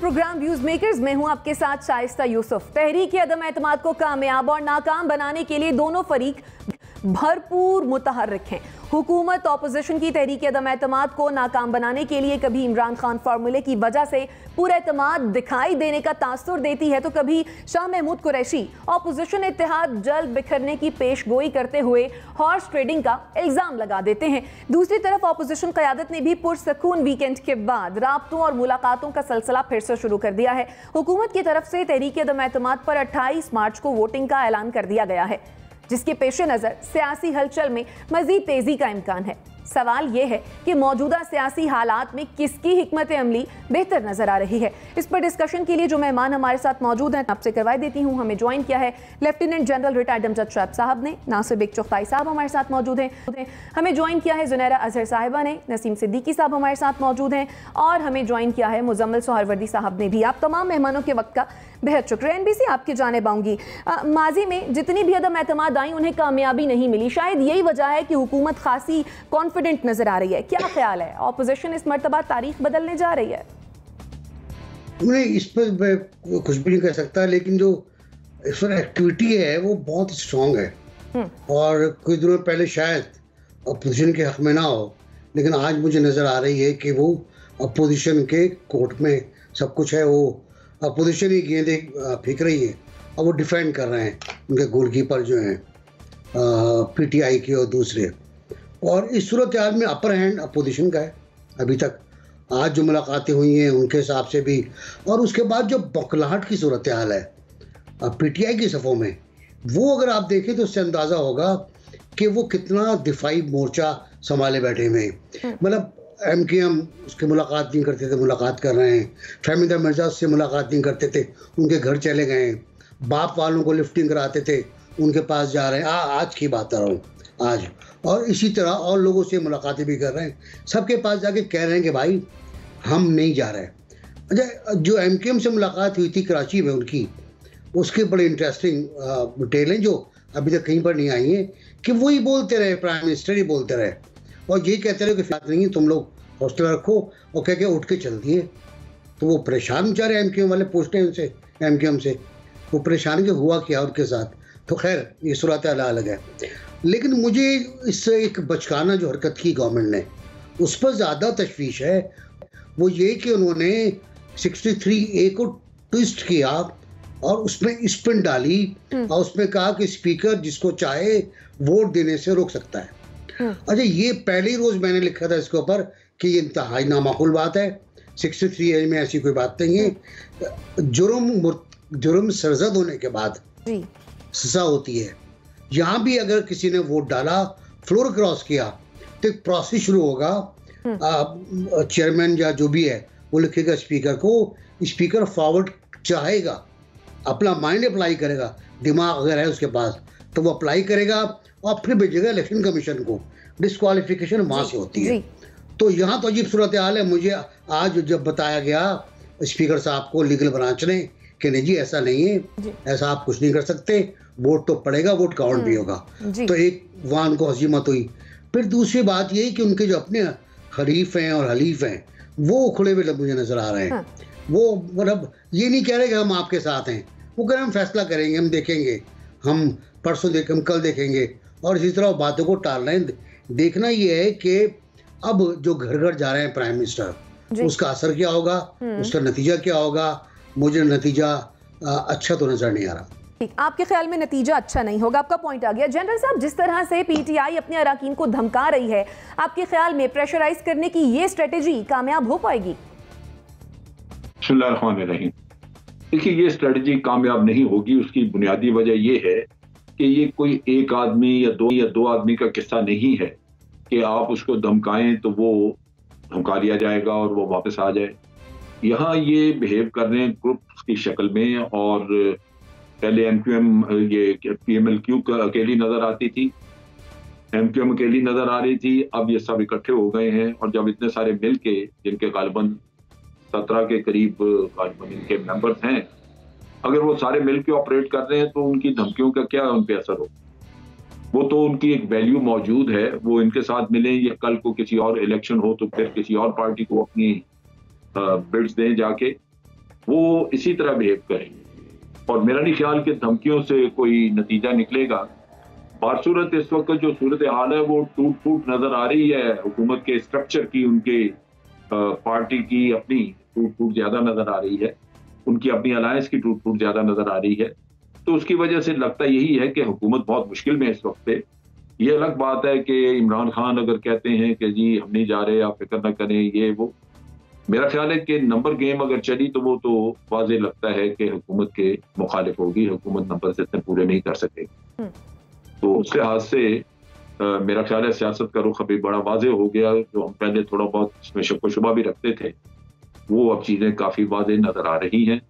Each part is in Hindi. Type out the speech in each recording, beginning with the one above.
प्रोग्राम व्यूज मेकर्स में हूं आपके साथ शाइस्ता यूसुफ। तहरीक अदम एतमाद को कामयाब और नाकाम बनाने के लिए दोनों फरीक भरपूर मुतहर्रिक हैं। हुकूमत ऑपोजिशन की तहरीक अदम एतमाद को नाकाम बनाने के लिए कभी इमरान खान फार्मूले की वजह से पूरा एतमाद दिखाई देने का तासुर देती है, तो कभी शाह महमूद कुरैशी ऑपोजिशन इत्तेहाद जल्द बिखरने की पेश गोई करते हुए हॉर्स ट्रेडिंग का इल्जाम लगा देते हैं। दूसरी तरफ ऑपोजिशन क़यादत ने भी पुरसकून वीकेंड के बाद राब्तों और मुलाकातों का सिलसिला फिर से शुरू कर दिया है। हुकूमत की तरफ से तहरीक अदम एतमाद पर 28 मार्च को वोटिंग का ऐलान कर दिया गया है, जिसके पेश नज़र सियासी हलचल में मजीद तेजी का इम्कान है। सवाल यह है कि मौजूदा सियासी हालात में किसकी हिकमत अमली बेहतर नजर आ रही है। इस पर डिस्कशन के लिए जो मेहमान हमारे साथ मौजूद हैं आपसे करवा देती हूँ। हमें ज्वाइन किया है lieutenant general retired Amjad Shoaib साहब ने, नासिर बेग चुगताई साहब हमारे साथ मौजूद हैं, हमें ज्वाइन किया है जुनैरा अजहर साहिबा ने, नसीम सिद्दीकी साहब हमारे साथ मौजूद हैं और हमें ज्वाइन किया है मुजम्मिल सोहरवर्दी साहब ने भी। आप तमाम मेहमानों के वक्त का बेहद शुक्रिया। एनबीसी आपकी जानिब आऊंगी। माजी में जितनी भी अदम एतमाद आई उन्हें कामयाबी नहीं मिली, शायद यही वजह है कि हुकूमत खासी कॉन्फिडेंट नजर आ रही है। क्या ख्याल है, ऑपोजिशन इस मर्तबा तारीख बदलने जा रही है? नहीं, इस पर मैं कुछ भी नहीं कह सकता, लेकिन जो इस पर एक्टिविटी है वो बहुत स्ट्रॉन्ग है और कुछ दिनों पहले शायद अपोजिशन के हक में ना हो, लेकिन आज मुझे नज़र आ रही है कि वो अपोजिशन के कोर्ट में सब कुछ है। वो अपोजिशन ही गेंदें फेंक रही है और वो डिफेंड कर रहे हैं उनके गोलकीपर जो हैं पीटीआई के और दूसरे। और इस सूरत हाल में अपर हैंड अपोजिशन का है अभी तक। आज जो मुलाकातें हुई हैं उनके हिसाब से भी, और उसके बाद जो बौखलाहट की सूरत हाल है पीटीआई की सफ़ों में, वो अगर आप देखें तो उससे अंदाज़ा होगा कि वो कितना दिफाई मोर्चा संभाले बैठे हुए हैं। मतलब एमकेएम उसकी मुलाकात नहीं करते थे, मुलाकात कर रहे हैं। फहमीदा मिर्जा उससे मुलाकात नहीं करते थे, उनके घर चले गए हैं। बाप वालों को लिफ्टिंग कराते थे, उनके पास जा रहे हैं। आज की बात कर रहा हूँ, आज। और इसी तरह और लोगों से मुलाकातें भी कर रहे हैं। सबके पास जाके कह रहे हैं कि भाई हम नहीं जा रहे। अच्छा, जो एमकेएम से मुलाकात हुई थी कराची में उनकी, उसके बड़े इंटरेस्टिंग डिटेल हैं जो अभी तक कहीं पर नहीं आई हैं, कि वही बोलते रहे, प्राइम मिनिस्टर ही बोलते रहे और ये कहते रहे कि बात नहीं, तुम लोग हौसला रखो, और कह के उठ के चल दिए। तो वो परेशान बेचारे एमकेएम वाले पूछते हैं उनसे, एमकेएम से वो परेशान के हुआ क्या उनके साथ। तो खैर ये सूरत अलग है, लेकिन मुझे इससे एक बचकाना जो हरकत की गवर्नमेंट ने, उस पर ज़्यादा तशवीश है। वो ये कि उन्होंने 63A को ट्विस्ट किया और उसमें स्पिन डाली और उसमें कहा कि स्पीकर जिसको चाहे वोट देने से रोक सकता है। अच्छा, ये पहले ही रोज़ मैंने लिखा था इसके ऊपर कि ये इंतहाई नामाकूल बात है। 63A में ऐसी कोई बात नहीं है। जुर्म सरजद होने के बाद सजा होती है। यहाँ भी अगर किसी ने वोट डाला, फ्लोर क्रॉस किया, तो एक प्रोसेस शुरू होगा। चेयरमैन या जो भी है वो लिखेगा स्पीकर को, स्पीकर फॉरवर्ड चाहेगा, अपना माइंड अप्लाई करेगा, दिमाग अगर है उसके पास तो वो अप्लाई करेगा और फिर भेजेगा इलेक्शन कमीशन को। डिस्क्वालिफिकेशन वहाँ से होती है। तो यहाँ तो अजीब सूरत हाल है। मुझे आज जब बताया गया स्पीकर साहब को लीगल ब्रांच ने कि नहीं जी ऐसा नहीं है, ऐसा आप कुछ नहीं कर सकते, वोट तो पड़ेगा, वोट काउंट भी होगा। तो एक वहाँ उनको हसीमत हुई। फिर दूसरी बात ये कि उनके जो अपने हरीफ हैं और हलीफ हैं वो उखड़े हुए मुझे नजर आ रहे हैं। वो मतलब ये नहीं कह रहे कि हम आपके साथ हैं, वो कह रहे हम फैसला करेंगे, हम देखेंगे, हम परसों देखें, हम कल देखेंगे, और इसी तरह बातों को टाल रहे हैं। देखना ये है कि अब जो घर घर जा रहे हैं प्राइम मिनिस्टर, उसका असर क्या होगा, उसका नतीजा क्या होगा। मुझे नतीजा अच्छा तो नजर नहीं आ रहा। आपके ख्याल में नतीजा अच्छा नहीं होगा, आपका पॉइंट आ गया। जनरल साहब, जिस तरह से पीटीआई अपने अराकीन को धमका रही है, आपके ख्याल में प्रेशराइज करने की ये स्ट्रेटेजी कामयाब हो पाएगी? देखिए, ये स्ट्रेटेजी कामयाब नहीं होगी। उसकी बुनियादी वजह ये है कि ये कोई एक आदमी या दो आदमी का किस्सा नहीं है कि आप उसको धमकाएं तो वो धमका लिया जाएगा और वो वापस आ जाए। यहाँ ये बिहेव कर रहे हैं ग्रुप्स की शक्ल में, और पहले एमक्यूएम ये पीएमएलक्यू अकेली नजर आती थी, एमक्यूएम अकेली नजर आ रही थी, अब ये सब इकट्ठे हो गए हैं। और जब इतने सारे मिल के, जिनके गालिबन 17 के करीब गालिबन इनके मेंबर्स हैं, अगर वो सारे मिल के ऑपरेट कर रहे हैं तो उनकी धमकियों का क्या उन पे असर हो? वो तो उनकी एक वैल्यू मौजूद है, वो इनके साथ मिलें या कल को किसी और इलेक्शन हो तो फिर किसी और पार्टी को अपनी बिड्स दें जाके, वो इसी तरह बिहेव करें। और मेरा नहीं ख्याल कि धमकियों से कोई नतीजा निकलेगा। बासूरत इस वक्त जो सूरत हाल है वो टूट फूट नजर आ रही है, हुकूमत के स्ट्रक्चर की, उनके पार्टी की अपनी टूट फूट ज्यादा नजर आ रही है, उनकी अपनी अलायंस की टूट फूट ज्यादा नजर आ रही है। तो उसकी वजह से लगता यही है कि हुकूमत बहुत मुश्किल में है इस वक्त पे। ये अलग बात है कि इमरान खान अगर कहते हैं कि जी हम नहीं जा रहे, आप फिक्र न करें, ये वो, मेरा ख्याल है कि नंबर गेम अगर चली तो वो तो वाजे लगता है कि हुकूमत के मुखालिफ होगी, हुकूमत नंबर इतने पूरे नहीं कर सकेगी। तो उस लिहाज से मेरा ख्याल है सियासत का रुख अभी बड़ा वाजे हो गया। जो हम पहले थोड़ा बहुत इसमें शक व शुबा भी रखते थे, वो अब चीज़ें काफ़ी वाजे नज़र आ रही हैं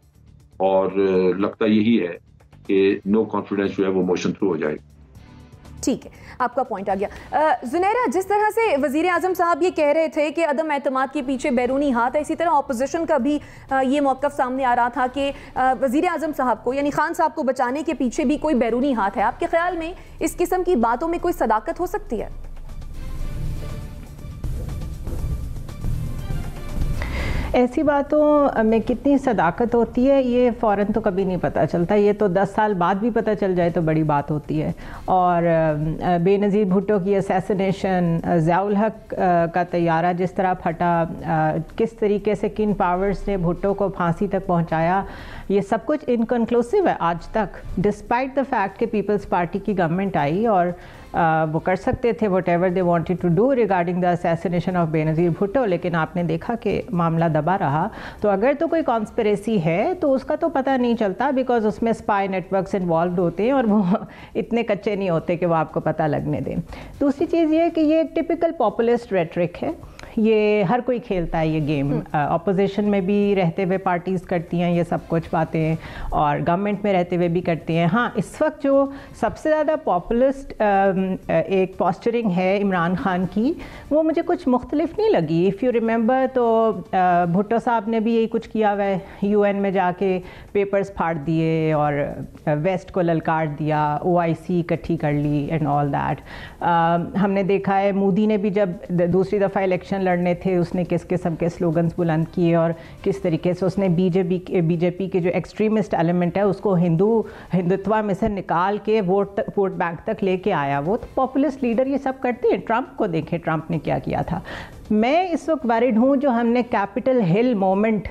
और लगता यही है कि नो कॉन्फिडेंस जो है वो मोशन थ्रू हो जाएगी। ठीक है, आपका पॉइंट आ गया। जुनैरा, जिस तरह से वज़ीर आज़म साहब ये कह रहे थे कि अदम एतमाद के पीछे बैरूनी हाथ है, इसी तरह ऑपोजिशन का भी ये मौक़िफ़ सामने आ रहा था कि वज़ीर आज़म साहब को, यानी खान साहब को बचाने के पीछे भी कोई बैरूनी हाथ है। आपके ख्याल में इस किस्म की बातों में कोई सदाकत हो सकती है? ऐसी बातों में कितनी सदाकत होती है ये फ़ौरन तो कभी नहीं पता चलता, ये तो 10 साल बाद भी पता चल जाए तो बड़ी बात होती है। और बेनज़ीर भुट्टो की असैसिनेशन, ज़ियाउल हक का तैयारा जिस तरह फटा, किस तरीके से किन पावर्स ने भुट्टो को फांसी तक पहुंचाया, ये सब कुछ इनकन्क्लूसिव है आज तक, डिस्पाइट द फैक्ट कि पीपल्स पार्टी की गवर्नमेंट आई और वो कर सकते थे whatever they wanted to do regarding the assassination of Benazir Bhutto, लेकिन आपने देखा कि मामला दबा रहा। तो अगर तो कोई कॉन्स्पिरेसी है तो उसका तो पता नहीं चलता, बिकॉज उसमें स्पाई नेटवर्क्स इन्वॉल्व होते हैं और वो इतने कच्चे नहीं होते कि वो आपको पता लगने दें। दूसरी चीज़ ये कि ये एक टिपिकल पॉपुलिस्ट रेटरिक है, ये हर कोई खेलता है ये गेम। अपोजिशन में भी रहते हुए पार्टीज़ करती हैं ये सब कुछ बातें, और गवर्नमेंट में रहते हुए भी करती हैं। हाँ, इस वक्त जो सबसे ज़्यादा पॉपुलिस्ट एक पोस्चरिंग है इमरान खान की, वो मुझे कुछ मुख्तलिफ नहीं लगी। इफ़ यू रिमेंबर तो भुट्टो साहब ने भी यही कुछ किया हुआ है, UN में जाके पेपर्स फाड़ दिए और वेस्ट को ललकार दिया, OIC इकट्ठी कर ली एंड ऑल दैट। हमने देखा है मोदी ने भी जब दूसरी दफ़ा इलेक्शन लड़ने थे उसने किस किस्म के स्लोगन्स बुलंद किए और किस तरीके से उसने बीजेपी के जो एक्सट्रीमिस्ट एलिमेंट है उसको हिंदुत्व में से निकाल के वोट बैंक तक लेके आया। वो तो पॉपुलिस्ट लीडर ये सब करते हैं। ट्रंप को देखें, ट्रंप ने क्या किया था। मैं इस वक्त वरीड हूँ जो हमने कैपिटल हिल मोमेंट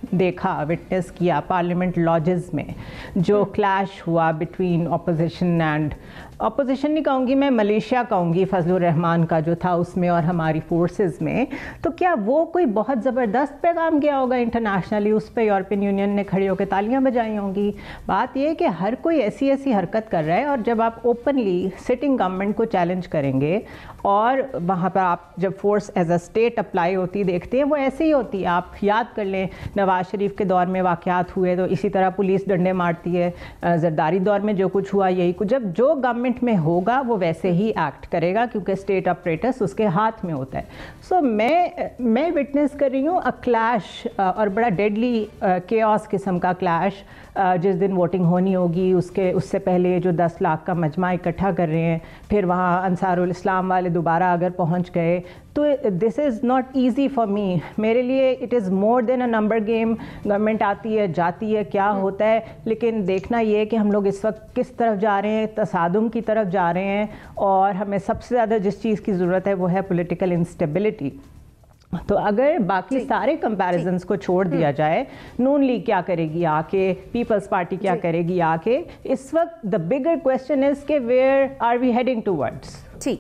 देखा, विटनेस किया पार्लियामेंट लॉजेस में, जो क्लैश हुआ बिटवीन ऑपोजिशन एंड, ऑपोजिशन नहीं कहूँगी मैं, मलेशिया कहूँगी, फजलुर रहमान का जो था उसमें और हमारी फोर्सेस में। तो क्या वो कोई बहुत ज़बरदस्त पैगाम गया होगा इंटरनेशनली, उस पर यूरोपियन यूनियन ने खड़ी होकर तालियां बजाई होंगी? बात यह है कि हर कोई ऐसी हरकत कर रहा है, और जब आप ओपनली सिटिंग गवर्नमेंट को चैलेंज करेंगे और वहाँ पर आप जब force as a state apply होती देखते हैं, वो ऐसे ही होती है। आप याद कर लें नवाज शरीफ के दौर में वाक़यात हुए तो इसी तरह पुलिस डंडे मारती है, जरदारी दौर में जो कुछ हुआ यही कुछ। जब जो गवर्नमेंट में होगा वो वैसे ही एक्ट करेगा क्योंकि स्टेट ऑपरेटर्स उसके हाथ में होता है। सो मैं विटनेस कर रही हूँ अ क्लैश, और बड़ा डेडली केओस किस्म का क्लैश। जिस दिन वोटिंग होनी होगी उससे पहले जो 10 लाख का मजमा इकट्ठा कर रहे हैं, फिर वहाँ अंसारुल इस्लाम वाले दोबारा अगर पहुँच गए तो this is not easy for me. मेरे लिए it is more than a number game. Government आती है जाती है, क्या होता है, लेकिन देखना ये है कि हम लोग इस वक्त किस तरफ जा रहे हैं, तसादुम की तरफ जा रहे हैं, और हमें सबसे ज़्यादा जिस चीज़ की ज़रूरत है वो है पॉलिटिकल इंस्टेबिलिटी। तो अगर बाकी सारे कंपैरिजन्स को छोड़ दिया जाए, नून लीग क्या करेगी आके, पीपल्स पार्टी क्या करेगी आके, इस वक्त द बिगर क्वेश्चन इज़ के where are we heading towards.